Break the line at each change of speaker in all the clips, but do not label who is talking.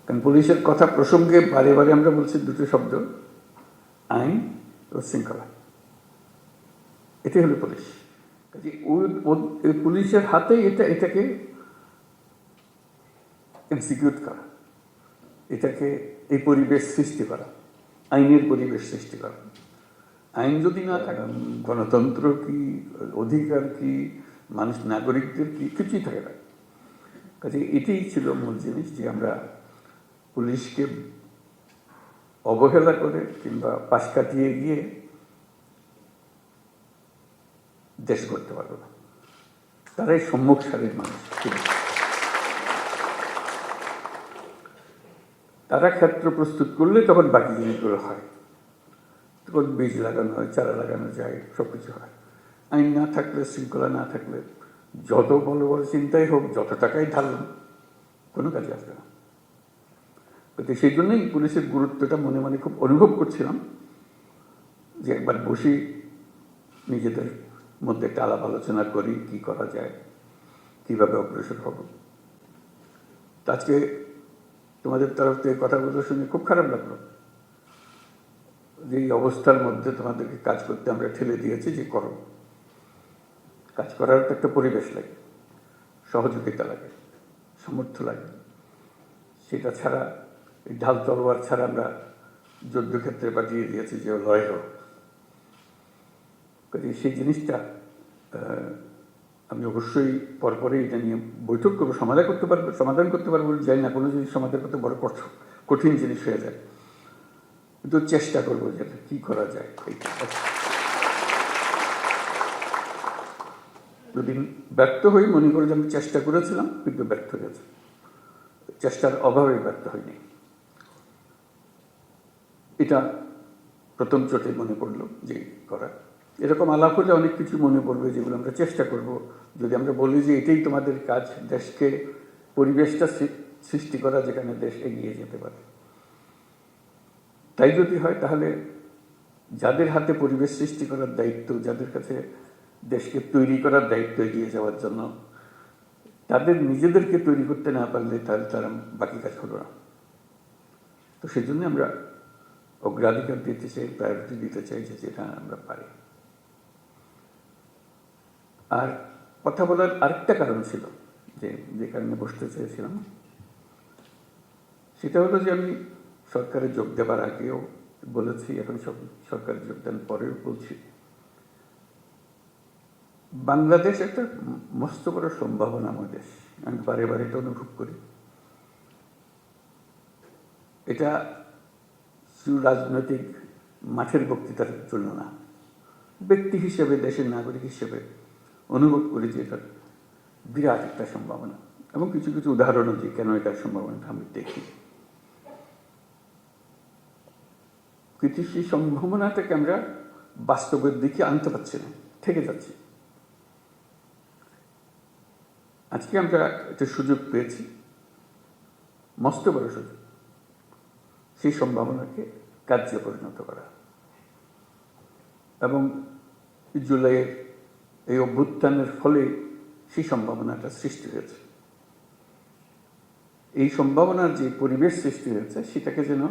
কারণ পুলিশের কথা প্রসঙ্গে বারে বারে আমরা বলছি দুটো শব্দ, আইন ও শৃঙ্খলা। এটাই হলো পুলিশ। কাজে পুলিশের হাতেই এটাকে এক্সিকিউট করা, এটাকে এই পরিবেশ সৃষ্টি করা, আইনের পরিবেশ সৃষ্টি করা। আইন যদি না থাকে, গণতন্ত্র কি, অধিকার কি, মানুষ নাগরিকদের কি, কিছুই থাকে না। কাজে এটাই ছিল মূল জিনিস, যে আমরা পুলিশকে অবহেলা করে কিংবা পাশ কাটিয়ে গিয়ে দেশ করতে পারবো না। তারাই সম্মুখ সারির মানুষ। তারা ক্ষেত্র প্রস্তুত করলে তখন বাকি জিনিসগুলো হয়, তখন বীজ লাগানো হয়, চারা লাগানো যায়, সব কিছু হয়। আইন না থাকলে, শৃঙ্খলা না থাকলে, যত বড় বড় চিন্তাই হোক, যত টাকাই ঢালুন, কোনো কাজে আসবে না। কিন্তু সেই জন্যই পুলিশের গুরুত্বটা মনে মনে খুব অনুভব করছিলাম, যে একবার বসি, নিজেদের মধ্যে একটা আলাপ আলোচনা করি, কি করা যায়, কিভাবে অগ্রসর হব। আজকে তোমাদের তরফ থেকে কথাগুলো শুনে খুব খারাপ লাগলো, যে এই অবস্থার মধ্যে তোমাদেরকে কাজ করতে আমরা ঠেলে দিয়েছি, যে করো। কাজ করার তো একটা পরিবেশ লাগে, সহযোগিতা লাগে, সামর্থ্য লাগে। সেটা ছাড়া, এই ঢাল তলোয়ার ছাড়া আমরা যুদ্ধক্ষেত্রে পাঠিয়ে দিয়েছি যে লড়াই হোক। কাজে সেই জিনিসটা আমি অবশ্যই পরপরই এটা নিয়ে বৈঠক করবো, সমাধান করতে পারবো যাই না, কোনো জিনিস সমাধান করতে বড় কঠিন জিনিস হয়ে যায়, কিন্তু চেষ্টা করবো যে কি করা যায়। যদি ব্যর্থ হই, মনে করি যে আমি চেষ্টা করেছিলাম কিন্তু ব্যর্থ হয়েছে, চেষ্টার অভাবে ব্যর্থ হয়নি। এটা প্রথম চোটে মনে পড়লো যে করা। এরকম আলাপ হলে অনেক কিছু মনে পড়বে, যেগুলো আমরা চেষ্টা করব। যদি আমরা বলি যে এটাই তোমাদের কাজ, দেশকে পরিবেশটা সৃষ্টি করা যেখানে দেশ এগিয়ে যেতে পারে, তাই যদি হয়, তাহলে যাদের হাতে পরিবেশ সৃষ্টি করার দায়িত্ব, যাদের কাছে দেশকে তৈরি করার দায়িত্ব এগিয়ে যাওয়ার জন্য, তাদের নিজেদেরকে তৈরি করতে না পারলে তাহলে তারা বাকি কাজ হলো না। তো সেই জন্য আমরা অগ্রাধিকার দিতে চাই, প্রায়োরিটি দিতে চাই যে যেটা আমরা পারি। আর কথা বলার আরেকটা কারণ ছিল, যে কারণে বসতে চেয়েছিলাম, সেটা হলো যে আমি সরকারে যোগ দেবার আগেও বলেছি, এখন সরকারে যোগদান পরেও বলছি, বাংলাদেশ একটা মস্ত বড় সম্ভাবনাময় দেশ। আমি বারে বারে এটা অনুভব করি। এটা শুধু রাজনৈতিক মাঠের বক্তৃতার জন্য না, ব্যক্তি হিসেবে, দেশের নাগরিক হিসেবে অনুভব করি যে এটা বিরাট একটা সম্ভাবনা, এবং কিছু কিছু উদাহরণও দিই কেন এটার সম্ভাবনাটা আমি দেখি। কিন্তু সেই সম্ভাবনাটাকে আমরা বাস্তবের দিকে আনতে পারছি না, থেকে যাচ্ছি। আজকে আমরা একটা সুযোগ পেয়েছি, মস্ত বড় সুযোগ, সেই সম্ভাবনাকে কার্যে পরিণত করা। এবং জুলাইয়ের এই অভ্যুত্থানের ফলে সেই সম্ভাবনাটা সৃষ্টি হয়েছে। এই সম্ভাবনার যে পরিবেশ সৃষ্টি হয়েছে, সেটাকে যেন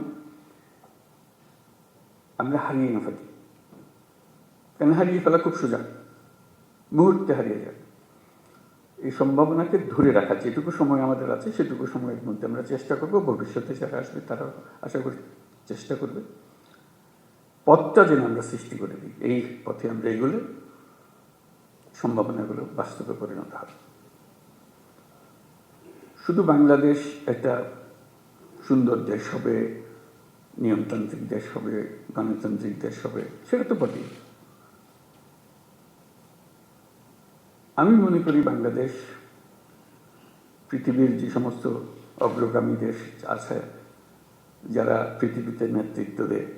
আমরা হারিয়ে না ফেলি। কেন হারিয়ে ফেলা খুব সোজা, মুহূর্তে হারিয়ে যায়। এই সম্ভাবনাকে ধরে রাখা, যেটুকু সময় আমাদের আছে সেটুকু সময়ের মধ্যে আমরা চেষ্টা করব, ভবিষ্যতে যারা আসবে তারা আশা করি চেষ্টা করবে, পথটা যেন আমরা সৃষ্টি করে দিই। এই পথে আমরা এগুলো সম্ভাবনাগুলো বাস্তবে পরিণত হবে। শুধু বাংলাদেশ একটা সুন্দর দেশ হবে, নিয়মতান্ত্রিক দেশ হবে, গণতান্ত্রিক দেশ হবে, সেটা তো বটেই। আমি মনে করি বাংলাদেশ পৃথিবীর যে সমস্ত অগ্রগামী দেশ আছে, যারা পৃথিবীতে নেতৃত্ব দেয়,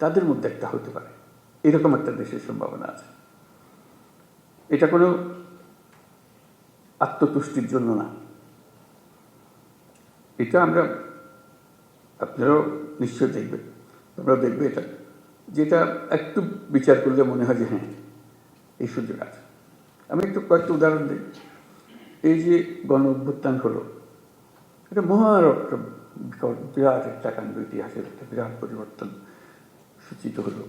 তাদের মধ্যে একটা হতে পারে, এরকম একটা দেশের সম্ভাবনা আছে। এটা কোনো আত্মতুষ্টির জন্য না, এটা আমরা, আপনারাও নিশ্চয় দেখবেন, তোমরাও দেখবে এটা, যেটা একটু বিচার করলে মনে হয় যে হ্যাঁ, এই সুযোগ আছে। আমি একটু কয়েকটা উদাহরণ দিই। এই যে গণ অভ্যুত্থান হলো, এটা মহার একটা বিরাট একটা কাণ্ড, ইতিহাসের একটা বিরাট পরিবর্তন সূচিত হলো।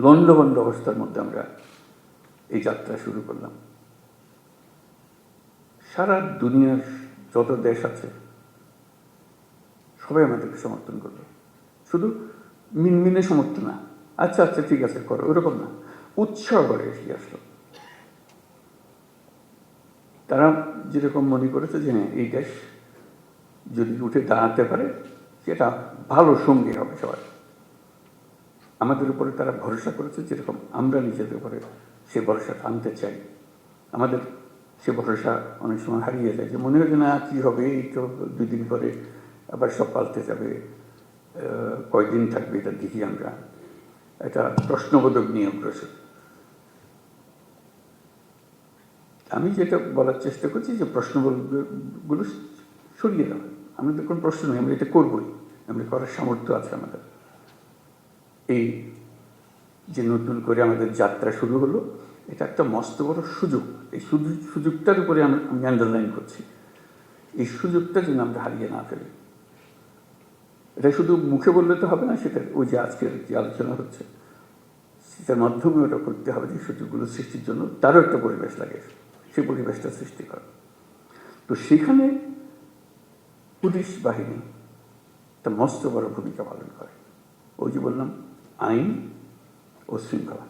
লণ্ডভণ্ড অবস্থার মধ্যে আমরা এই যাত্রা শুরু করলাম। সারা দুনিয়ার যত দেশ আছে সবাই আমাদেরকে সমর্থন করলো। শুধু মিনমিনে সমর্থন না, আচ্ছা আচ্ছা ঠিক আছে করো, ওরকম না, উৎসাহ করে এগিয়ে আসলো। তারা যেরকম মনে করেছে যে হ্যাঁ, এই দেশ যদি উঠে দাঁড়াতে পারে সেটা ভালো সঙ্গী হবে সবাই। আমাদের উপরে তারা ভরসা করেছে, যেরকম আমরা নিজেদের উপরে সে ভরসা আনতে চাই। আমাদের সে ভরসা অনেক সময় হারিয়ে যায়, যে মনে হয় যে না কী হবে, এই তো 2 দিন পরে আবার সব পাল্টে যাবে, কয়দিন থাকবে এটা দেখি আমরা। এটা প্রশ্নবোধক নিয়ে অগ্রসর। আমি যেটা বলার চেষ্টা করছি যে প্রশ্নবোধকগুলো সরিয়ে দেওয়া। আমাদের কোনো প্রশ্ন নেই, আমরা এটা করবই, আমরা করার সামর্থ্য আছে আমাদের। এই যে নতুন করে আমাদের যাত্রা শুরু হলো, এটা একটা মস্ত বড় সুযোগ। এই সুযোগটার উপরে আমি আন্ডারলাইন করছি, এই সুযোগটা যেন আমরা হারিয়ে না ফেলি। এটা শুধু মুখে বললে তো হবে না, সেটা ওই যে আজকের যে আলোচনা হচ্ছে সেটার মাধ্যমে ওটা করতে হবে, যে সুযোগগুলো সৃষ্টির জন্য তারও একটা পরিবেশ লাগে, সেই পরিবেশটা সৃষ্টি করা। তো সেখানে পুলিশ বাহিনী একটা মস্ত বড় ভূমিকা পালন করে। ওই যে বললাম, আইন ও শৃঙ্খলা।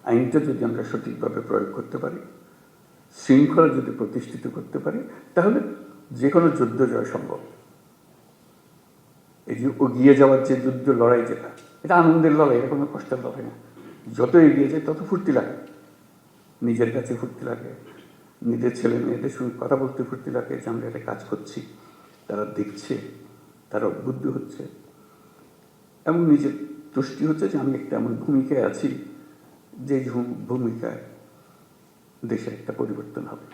আইনটা যদি আমরা সঠিকভাবে প্রয়োগ করতে পারি, শৃঙ্খলা যদি প্রতিষ্ঠিত করতে পারি, তাহলে যে কোনো যুদ্ধ জয় সম্ভব। এই যে এগিয়ে যাওয়ার যে যুদ্ধ লড়াই, যেটা এটা আনন্দের লড়াই, এটা কোনো কষ্টের লড়াই না। যত এগিয়ে যায় তত ফুর্তি লাগে, নিজের কাছে ফুর্তি লাগে, নিজের ছেলে মেয়েদের সঙ্গে কথা বলতে ফুর্তি লাগে যে আমরা একটা কাজ করছি, তারা দেখছে, তারা উদ্বুদ্ধ হচ্ছে, এবং নিজের তুষ্টি হচ্ছে যে আমি একটা এমন ভূমিকায় আছি যে ভূমিকায় দেশের একটা পরিবর্তন হবে।